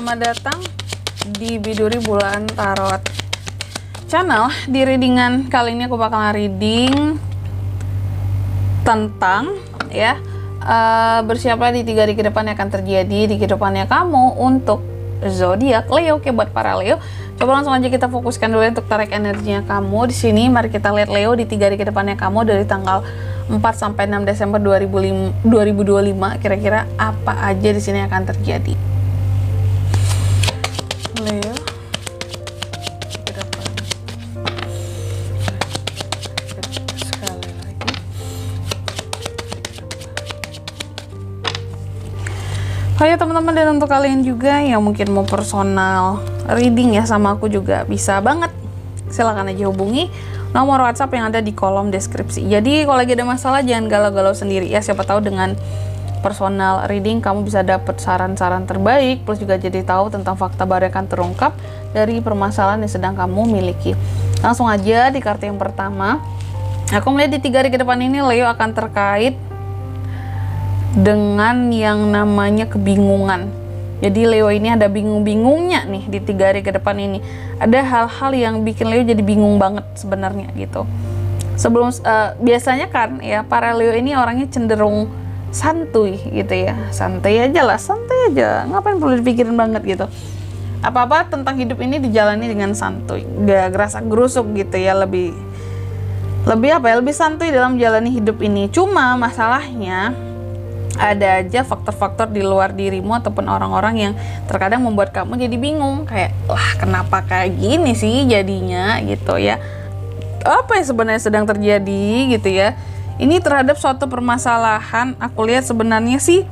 selamat datang di Biduri Bulan Tarot Channel. Di readingan kali ini aku bakal reading tentang bersiaplah di 3 hari ke depan yang akan terjadi di kehidupannya kamu untuk zodiak Leo. Oke, buat para Leo, coba langsung aja kita fokuskan dulu untuk tarik energinya kamu di sini. Mari kita lihat Leo di 3 hari ke depannya kamu dari tanggal 4 sampai 6 Desember 2025. Kira-kira apa aja di sini akan terjadi? Leo ke depan. Sekali lagi. Hai teman-teman, dan untuk kalian juga yang mungkin mau personal reading ya sama aku juga bisa banget. Silahkan aja hubungi nomor WhatsApp yang ada di kolom deskripsi. Jadi kalau lagi ada masalah jangan galau-galau sendiri ya. Siapa tahu dengan personal reading kamu bisa dapet saran-saran terbaik, plus juga jadi tahu tentang fakta baru yang akan terungkap dari permasalahan yang sedang kamu miliki. Langsung aja di kartu yang pertama. Aku melihat di 3 hari ke depan ini Leo akan terkait dengan yang namanya kebingungan. Jadi Leo ini ada bingung-bingungnya nih di 3 hari ke depan ini. Ada hal-hal yang bikin Leo jadi bingung banget sebenarnya gitu. Sebelum biasanya kan ya para Leo ini orangnya cenderung santuy gitu ya. Santai aja lah, santai aja. Ngapain perlu dipikirin banget gitu. Apa-apa tentang hidup ini dijalani dengan santuy. Gak gerasa gerusuk gitu ya, lebih santuy dalam menjalani hidup ini. Cuma masalahnya ada aja faktor-faktor di luar dirimu ataupun orang-orang yang terkadang membuat kamu jadi bingung, kayak lah kenapa kayak gini sih jadinya gitu ya, apa yang sebenarnya sedang terjadi gitu ya. Ini terhadap suatu permasalahan aku lihat sebenarnya sih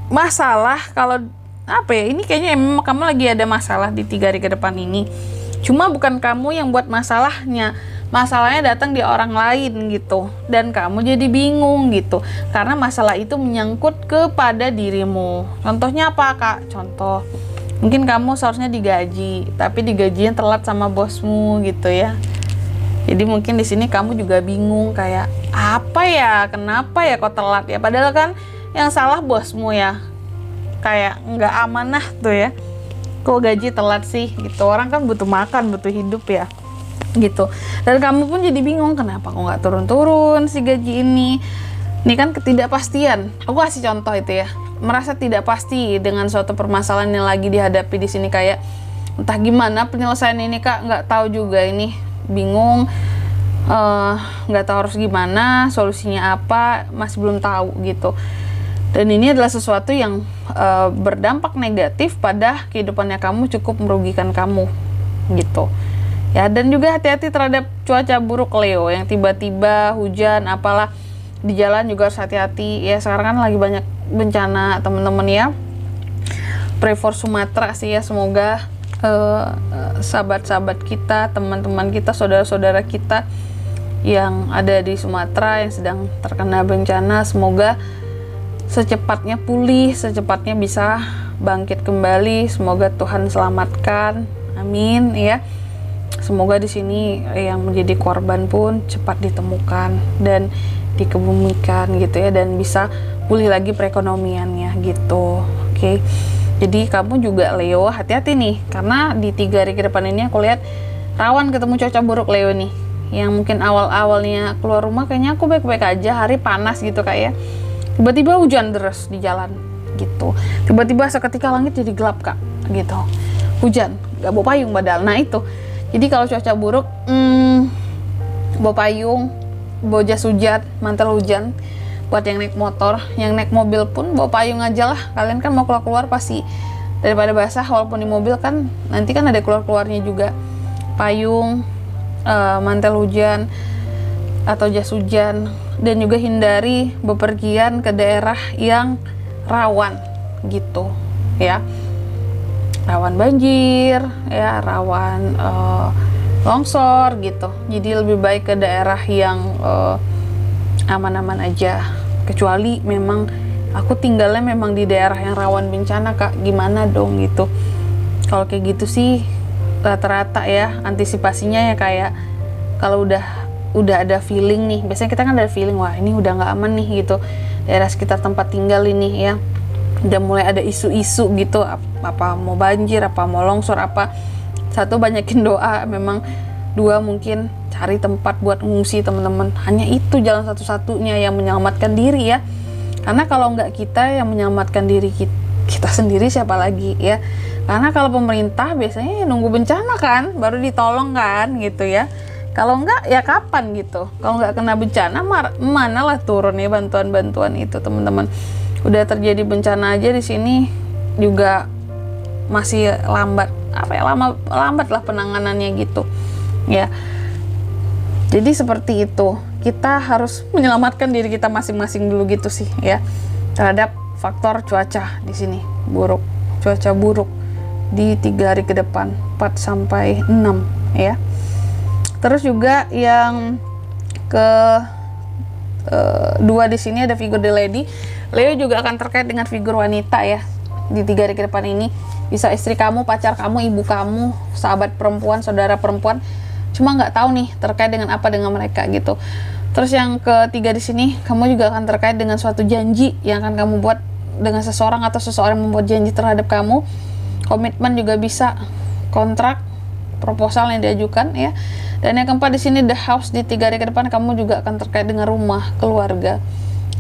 masalah, kalau apa ya, ini kayaknya emang kamu lagi ada masalah di 3 hari ke depan ini. Cuma bukan kamu yang buat masalahnya datang di orang lain gitu, dan kamu jadi bingung gitu karena masalah itu menyangkut kepada dirimu. Contohnya apa kak? Contoh mungkin kamu seharusnya digaji tapi digajinya telat sama bosmu gitu ya. Jadi mungkin di sini kamu juga bingung kayak apa ya, kenapa ya kok telat ya, padahal kan yang salah bosmu ya, kayak nggak amanah tuh ya, kok gaji telat sih gitu. Orang kan butuh makan, butuh hidup ya gitu. Dan kamu pun jadi bingung kenapa kok nggak turun-turun si gaji ini. Ini kan ketidakpastian. Aku kasih contoh itu ya, merasa tidak pasti dengan suatu permasalahan yang lagi dihadapi di sini, kayak entah gimana penyelesaian ini kak, nggak tahu juga ini, bingung, nggak tahu harus gimana, solusinya apa, masih belum tahu gitu. Dan ini adalah sesuatu yang berdampak negatif pada kehidupannya kamu, cukup merugikan kamu gitu ya. Dan juga hati-hati terhadap cuaca buruk Leo, yang tiba-tiba hujan apalah di jalan juga harus hati-hati ya. Sekarang kan lagi banyak bencana teman-teman ya. Pray for Sumatera sih ya, semoga sahabat-sahabat kita, teman-teman kita, saudara-saudara kita yang ada di Sumatera yang sedang terkena bencana, semoga secepatnya pulih, secepatnya bisa bangkit kembali. Semoga Tuhan selamatkan, amin ya. Semoga di sini yang menjadi korban pun cepat ditemukan dan dikebumikan gitu ya, dan bisa pulih lagi perekonomiannya gitu. Oke. Jadi kamu juga Leo hati-hati nih, karena di 3 hari ke depan ini aku lihat rawan ketemu cuaca buruk Leo nih. Yang mungkin awal-awalnya keluar rumah kayaknya aku baik-baik aja, hari panas gitu kayak, tiba-tiba hujan deras di jalan gitu. Tiba-tiba seketika langit jadi gelap kak gitu. Hujan, gak bawa payung padahal. Nah itu. Jadi kalau cuaca buruk, bawa payung, bawa jas hujan, mantel hujan. Buat yang naik motor, yang naik mobil pun bawa payung aja lah. Kalian kan mau keluar-keluar pasti daripada basah, walaupun di mobil kan nanti kan ada keluar-keluarnya juga. Payung, mantel hujan atau jas hujan. Dan juga hindari bepergian ke daerah yang rawan gitu ya. Rawan banjir ya, rawan longsor gitu. Jadi lebih baik ke daerah yang aman-aman aja. Kecuali memang aku tinggalnya memang di daerah yang rawan bencana kak, gimana dong gitu. Kalau kayak gitu sih rata-rata ya antisipasinya ya, kayak kalau udah ada feeling nih, biasanya kita kan ada feeling wah ini udah nggak aman nih gitu daerah sekitar tempat tinggal ini ya. udah mulai ada isu-isu gitu, apa mau banjir, apa mau longsor, apa. Satu, banyakin doa, memang. Dua, mungkin cari tempat buat ngungsi teman-teman. Hanya itu jalan satu-satunya yang menyelamatkan diri ya. Karena kalau nggak kita yang menyelamatkan diri kita sendiri, siapa lagi ya. Karena kalau pemerintah biasanya nunggu bencana kan baru ditolong kan gitu ya. Kalau nggak ya kapan gitu. Kalau nggak kena bencana mana lah turun ya bantuan-bantuan itu teman-teman. Udah terjadi bencana aja di sini juga masih lambat lah penanganannya gitu ya. Jadi seperti itu, kita harus menyelamatkan diri kita masing-masing dulu gitu sih ya, terhadap faktor cuaca di sini buruk, cuaca buruk di 3 hari ke depan, 4 sampai 6 ya. Terus juga yang ke dua di sini ada figur The Lady. Leo juga akan terkait dengan figur wanita ya di 3 hari ke depan ini. Bisa istri kamu, pacar kamu, ibu kamu, sahabat perempuan, saudara perempuan. Cuma nggak tahu nih terkait dengan apa dengan mereka gitu. Terus yang ketiga di sini, kamu juga akan terkait dengan suatu janji yang akan kamu buat dengan seseorang, atau seseorang membuat janji terhadap kamu. Komitmen juga bisa, kontrak, proposal yang diajukan ya. Dan yang keempat di sini The House, di 3 hari ke depan kamu juga akan terkait dengan rumah, keluarga,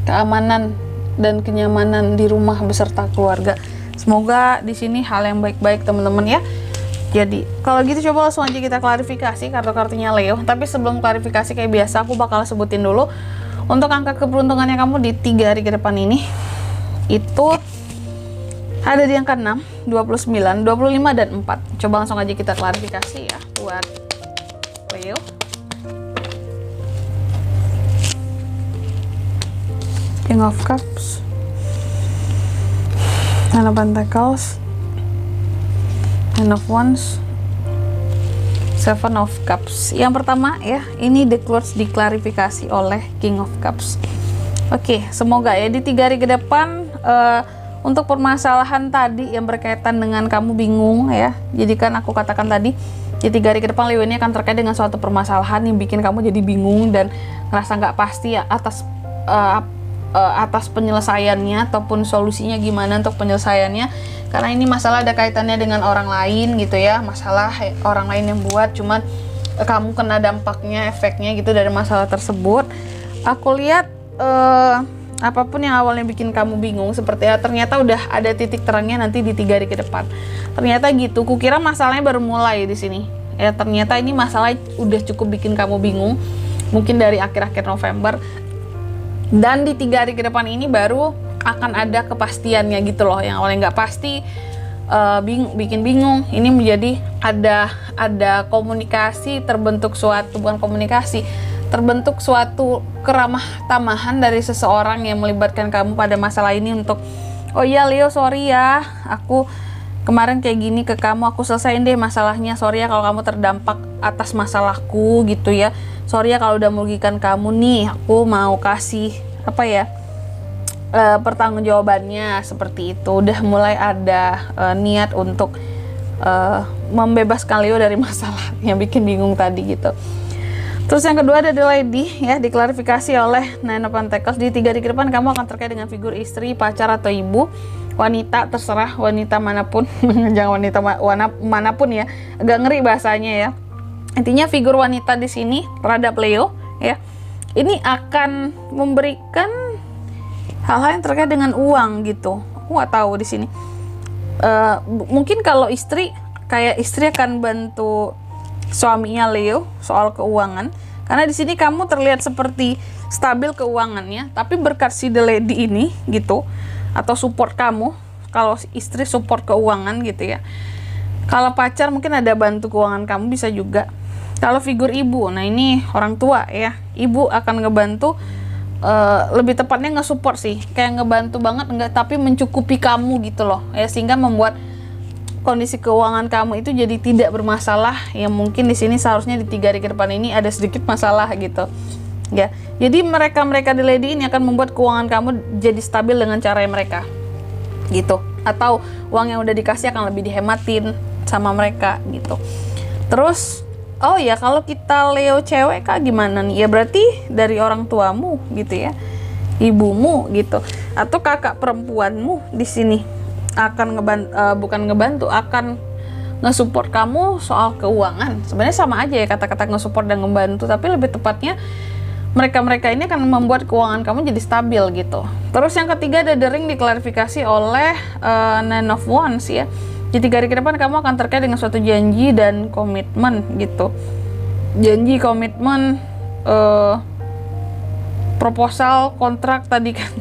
keamanan dan kenyamanan di rumah beserta keluarga. Semoga di sini hal yang baik-baik teman-teman ya. Jadi kalau gitu coba langsung aja kita klarifikasi kartu-kartunya Leo. Tapi sebelum klarifikasi kayak biasa aku bakal sebutin dulu untuk angka keberuntungannya kamu di 3 hari ke depan ini. Itu ada di angka 6, 29, 25 dan 4. Coba langsung aja kita klarifikasi ya buat Leo. King of Cups, Ten of Pentacles, Ten of Wands, Seven of Cups. Yang pertama ya, ini the clothes diklarifikasi oleh King of Cups. Oke, semoga ya di 3 hari ke depan untuk permasalahan tadi yang berkaitan dengan kamu bingung ya. Jadi kan aku katakan tadi di 3 hari ke depan Leo ini akan terkait dengan suatu permasalahan yang bikin kamu jadi bingung dan ngerasa nggak pasti ya atas penyelesaiannya ataupun solusinya gimana untuk penyelesaiannya. Karena ini masalah ada kaitannya dengan orang lain gitu ya, masalah orang lain yang buat, cuman kamu kena dampaknya, efeknya gitu dari masalah tersebut. Aku lihat apapun yang awalnya bikin kamu bingung seperti ya, ternyata udah ada titik terangnya nanti di 3 hari ke depan. Ternyata gitu, kukira masalahnya baru mulai di sini. Ya ternyata ini masalah udah cukup bikin kamu bingung, mungkin dari akhir-akhir November. Dan di 3 hari ke depan ini baru akan ada kepastiannya gitu loh. Yang awalnya nggak pasti, bikin bingung, ini menjadi ada komunikasi, terbentuk suatu, bukan komunikasi, terbentuk suatu keramah tamahan dari seseorang yang melibatkan kamu pada masalah ini untuk, oh iya Leo sorry ya, aku kemarin kayak gini ke kamu, aku selesaiin deh masalahnya, sorry ya kalau kamu terdampak atas masalahku gitu ya, sorry ya kalau udah merugikan kamu nih, aku mau kasih apa ya, pertanggungjawabannya seperti itu. Udah mulai ada niat untuk membebaskan Leo dari masalah yang bikin bingung tadi gitu. Terus yang kedua ada The Lady ya, diklarifikasi oleh Nine of Pentacles. Di 3 hari ke depan kamu akan terkait dengan figur istri, pacar atau ibu, wanita, terserah wanita manapun jangan wanita manapun ya, agak ngeri bahasanya ya. Intinya figur wanita di sini terhadap Leo ya, ini akan memberikan hal-hal yang terkait dengan uang gitu. Aku nggak tahu di sini. Mungkin kalau istri, kayak istri akan bantu suaminya Leo soal keuangan, karena di sini kamu terlihat seperti stabil keuangannya, tapi berkat si The Lady ini gitu, atau support kamu. Kalau istri support keuangan gitu ya. Kalau pacar mungkin ada bantu keuangan kamu, bisa juga. Kalau figur ibu, nah ini orang tua ya, ibu akan ngebantu. Lebih tepatnya nge-support sih, kayak ngebantu banget enggak, tapi mencukupi kamu gitu loh ya, sehingga membuat kondisi keuangan kamu itu jadi tidak bermasalah, yang mungkin di sini seharusnya di 3 hari ke depan ini ada sedikit masalah gitu ya. Jadi mereka The Lady ini akan membuat keuangan kamu jadi stabil dengan cara mereka gitu, atau uang yang udah dikasih akan lebih dihematin sama mereka gitu. Terus oh ya, kalau kita Leo cewek kak gimana nih? Ya berarti dari orang tuamu gitu ya. ibumu gitu, atau kakak perempuanmu di sini akan bukan ngebantu, akan nge-support kamu soal keuangan. Sebenarnya sama aja ya kata-kata nge-support dan ngebantu, tapi lebih tepatnya mereka-mereka ini akan membuat keuangan kamu jadi stabil gitu. Terus yang ketiga ada The Ring, diklarifikasi oleh Nine of Wands ya. Di 3 hari ke depan kamu akan terkait dengan suatu janji dan komitmen gitu. Janji, komitmen, proposal, kontrak tadi kan.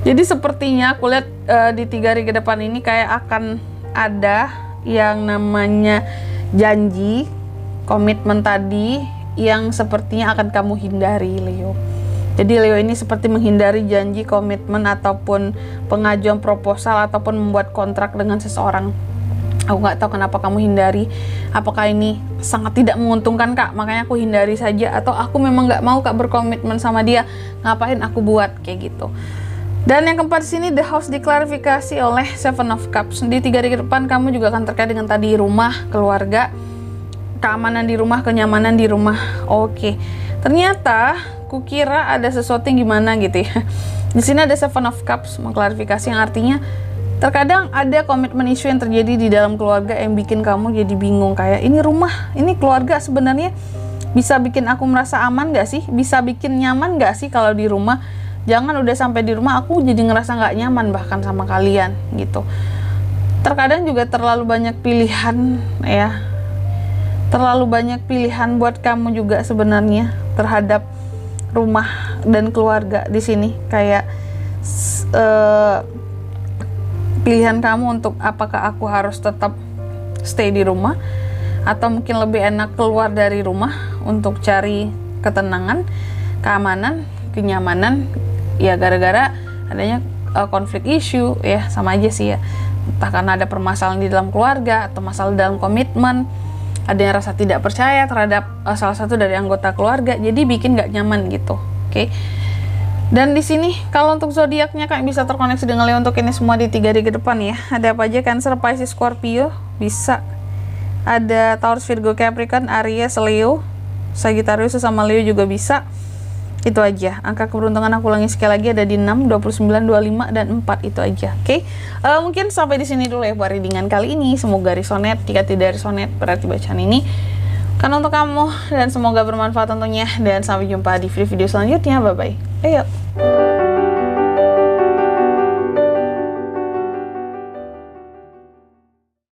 Jadi sepertinya aku lihat di 3 hari ke depan ini kayak akan ada yang namanya janji, komitmen tadi yang sepertinya akan kamu hindari, Leo. Jadi Leo ini seperti menghindari janji, komitmen, ataupun pengajuan proposal, ataupun membuat kontrak dengan seseorang. Aku nggak tahu kenapa kamu hindari. Apakah ini sangat tidak menguntungkan kak, makanya aku hindari saja, atau aku memang nggak mau kak berkomitmen sama dia, ngapain aku buat kayak gitu. Dan yang keempat di sini The House, diklarifikasi oleh Seven of Cups. Di 3 hari ke depan kamu juga akan terkait dengan tadi rumah, keluarga, keamanan di rumah, kenyamanan di rumah. Oke. Ternyata kukira ada sesuatu yang gimana gitu ya. Di sini ada Seven of Cups mengklarifikasi, yang artinya terkadang ada komitmen isu yang terjadi di dalam keluarga yang bikin kamu jadi bingung, kayak ini rumah, ini keluarga sebenarnya bisa bikin aku merasa aman gak sih? Bisa bikin nyaman gak sih kalau di rumah? Jangan udah sampai di rumah aku jadi ngerasa gak nyaman bahkan sama kalian gitu. Terkadang juga terlalu banyak pilihan ya. Terlalu banyak pilihan buat kamu juga sebenarnya terhadap rumah dan keluarga di sini. Kayak pilihan kamu untuk apakah aku harus tetap stay di rumah, atau mungkin lebih enak keluar dari rumah untuk cari ketenangan, keamanan, kenyamanan. Ya gara-gara adanya konflik isu ya, sama aja sih ya. Entah karena ada permasalahan di dalam keluarga atau masalah dalam komitmen, ada yang rasa tidak percaya terhadap salah satu dari anggota keluarga, jadi bikin gak nyaman gitu. Oke. Dan di sini kalau untuk zodiaknya kalian bisa terkoneksi dengan Leo untuk ini semua di 3 hari ke depan ya. Ada apa aja? Cancer, Pisces, Scorpio, bisa. Ada Taurus, Virgo, Capricorn, Aries, Leo, Sagittarius sama Leo juga bisa. Itu aja. Angka keberuntungan aku ulangi sekali lagi, ada di 6, 29, 25, dan 4. Itu aja. Oke. Mungkin sampai di sini dulu ya buat readingan kali ini. Semoga resonet. Jika tidak resonet, berarti bacaan ini kan untuk kamu, dan semoga bermanfaat tentunya. Dan sampai jumpa di video-video selanjutnya. Bye bye. Ayo.